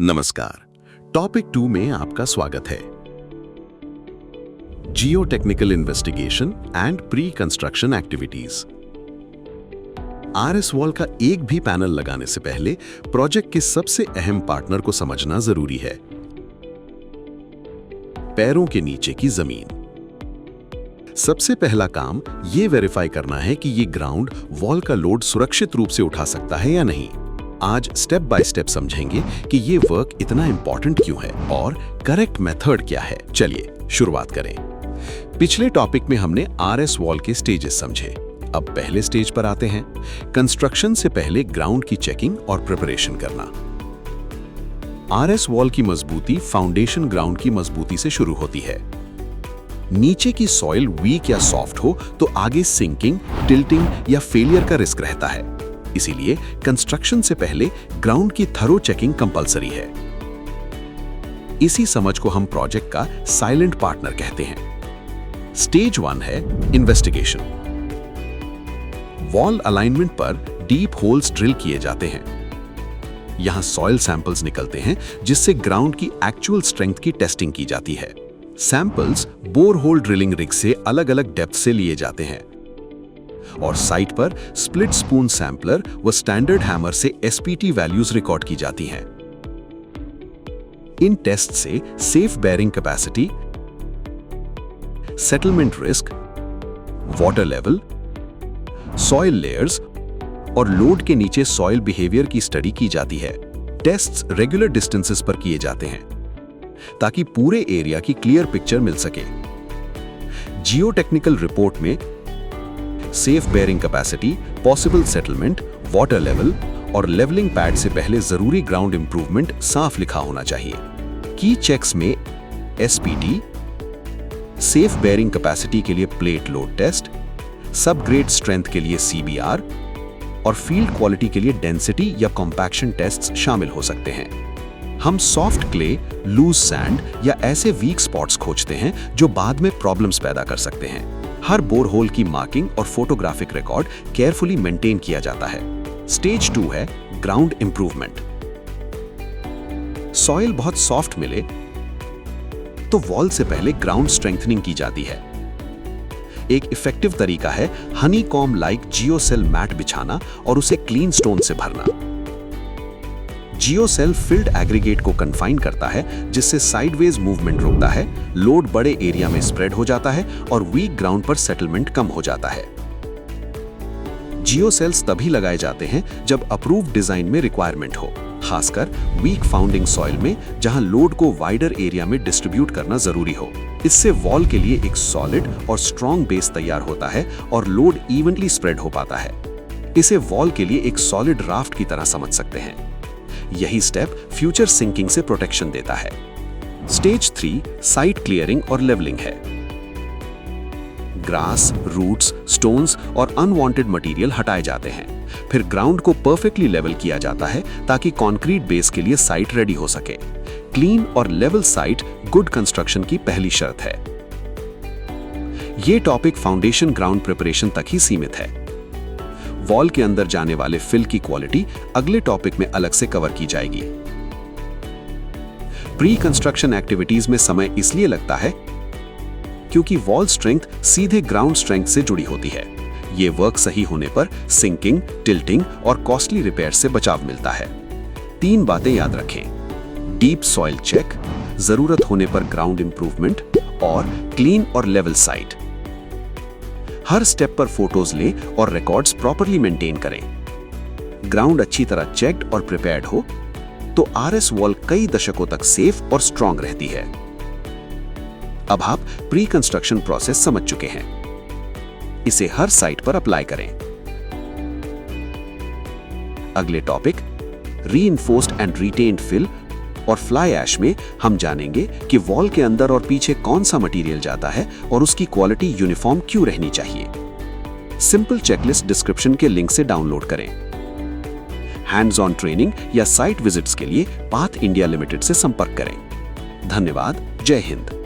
नमस्कार। टॉपिक 2 में आपका स्वागत है। जियो technical investigation and pre construction activities. RS wall का एक भी पैनल लगाने से पहले प्रोजेक्ट के सबसे अहम पार्टनर को समझना जरूरी है, पैरों के नीचे की जमीन। सबसे पहला काम यह वेरीफाई करना है कि ये ग्राउंड वॉल का लोड सुरक्षित रूप से उठा सकता है या नहीं। आज स्टेप बाय स्टेप समझेंगे कि ये वर्क इतना इंपॉर्टेंट क्यों है और करेक्ट मेथड क्या है। चलिए शुरुआत करें। पिछले टॉपिक में हमने आरएस वॉल के स्टेजेस समझे। अब पहले स्टेज पर आते हैं, कंस्ट्रक्शन से पहले ग्राउंड की चेकिंग और प्रिपरेशन करना। आरएस वॉल की मजबूती फाउंडेशन ग्राउंड की मजबूती से शुरू होती है। नीचे की सॉइल वीक या सॉफ्ट हो तो आगे सिंकिंग, टिल्टिंग या फेलियर का रिस्क रहता है। इसीलिए कंस्ट्रक्शन से पहले ग्राउंड की थरो चेकिंग कंपलसरी है। इसी समझ को हम प्रोजेक्ट का साइलेंट पार्टनर कहते हैं। स्टेज 1 है इन्वेस्टिगेशन। वॉल अलाइनमेंट पर डीप होल्स ड्रिल किए जाते हैं। यहां सॉइल सैंपल्स निकलते हैं जिससे ग्राउंड की एक्चुअल स्ट्रेंथ की टेस्टिंग की जाती है। Samples bore hole drilling rig से अलग अलग डेप्थ से लिए जाते हैं और साइट पर स्प्लिट स्पून सैंपलर व स्टैंडर्ड हैमर से एसपीटी वैल्यूज रिकॉर्ड की जाती हैं। इन टेस्ट से safe bearing capacity, settlement risk, water level, soil layers और लोड के नीचे सॉइल बिहेवियर की स्टडी की जाती है। टेस्ट्स रेगुलर डिस्टेंसेस पर किए जाते हैं ताकि पूरे एरिया की क्लियर पिक्चर मिल सके। जियो टेक्निकल रिपोर्ट में safe bearing capacity, possible settlement, water level और लेवलिंग पैड से पहले जरूरी ग्राउंड इंप्रूवमेंट साफ लिखा होना चाहिए। की चेक्स में एसपीटी, सेफ बेयरिंग कैपेसिटी के लिए प्लेट लोड टेस्ट, सब ग्रेड स्ट्रेंथ के लिए सीबीआर और फील्ड क्वालिटी के लिए डेंसिटी या कॉम्पैक्शन टेस्ट्स शामिल हो सकते हैं। हम सॉफ्ट क्ले, लूज सैंड या ऐसे वीक स्पॉट्स खोजते हैं जो बाद में प्रॉब्लम्स पैदा कर सकते हैं। हर बोरहोल की मार्किंग और फोटोग्राफिक रिकॉर्ड केयरफुली मेंटेन किया जाता है। स्टेज 2 है ग्राउंड इंप्रूवमेंट। सॉइल बहुत सॉफ्ट मिले तो वॉल से पहले ग्राउंड स्ट्रेंथनिंग की जाती है। एक इफेक्टिव तरीका है हनीकॉम्ब लाइक जियोसेल मैट बिछाना और उसे क्लीन स्टोन से भरना। जियोसेल फिल्ड एग्रीगेट को कन्फाइन करता है जिससे साइडवेज मूवमेंट रुकता है, लोड बड़े एरिया में स्प्रेड हो जाता है और वीक ग्राउंड पर सेटलमेंट कम हो जाता है। जियोसेल्स तभी लगाए जाते हैं जब अप्रूव्ड डिजाइन में रिक्वायरमेंट हो, खासकर वीक फाउंडिंग सॉइल में जहां लोड को वाइडर एरिया में डिस्ट्रीब्यूट करना जरूरी हो। इससे वॉल के लिए एक सॉलिड और स्ट्रॉन्ग बेस तैयार होता है और लोड इवनली स्प्रेड हो पाता है। इसे वॉल के लिए एक सॉलिड राफ्ट की तरह समझ सकते हैं। यही स्टेप फ्यूचर सिंकिंग से प्रोटेक्शन देता है। स्टेज 3 साइट क्लियरिंग और लेवलिंग है। ग्रास, रूट्स, स्टोन्स और अनवांटेड मटेरियल हटाए जाते हैं। फिर ग्राउंड को परफेक्टली लेवल किया जाता है ताकि कंक्रीट बेस के लिए साइट रेडी हो सके। क्लीन और लेवल साइट गुड कंस्ट्रक्शन की पहली शर्त है। यह टॉपिक फाउंडेशन ग्राउंड प्रिपरेशन तक ही सीमित है। वॉल के अंदर जाने वाले फिल की क्वालिटी अगले टॉपिक में अलग से कवर की जाएगी। प्री कंस्ट्रक्शन एक्टिविटीज में समय इसलिए लगता है क्योंकि वॉल स्ट्रेंथ सीधे ग्राउंड स्ट्रेंथ से जुड़ी होती है। यह वर्क सही होने पर सिंकिंग, टिल्टिंग और कॉस्टली रिपेयर से बचाव मिलता है। 3 बातें याद रखें: डीप सॉइल चेक, जरूरत होने पर ग्राउंड इंप्रूवमेंट और क्लीन और लेवल साइट। हर स्टेप पर फोटोज लें और रिकॉर्ड्स प्रॉपर्ली मेंटेन करें। ग्राउंड अच्छी तरह चेक्ड और प्रिपेयर्ड हो तो आरएस वॉल कई दशकों तक सेफ और स्ट्रॉन्ग रहती है। अब आप प्री कंस्ट्रक्शन प्रोसेस समझ चुके हैं। इसे हर साइट पर अप्लाई करें। अगले topic reinforced and retained fill और फ्लाई ऐश में हम जानेंगे कि वॉल के अंदर और पीछे कौन सा मटेरियल जाता है और उसकी क्वालिटी यूनिफॉर्म क्यों रहनी चाहिए। सिंपल चेकलिस्ट डिस्क्रिप्शन के लिंक से डाउनलोड करें। हैंड्स ऑन ट्रेनिंग या साइट विजिट्स के लिए पाथ इंडिया लिमिटेड से संपर्क करें। धन्यवाद। जय हिंद।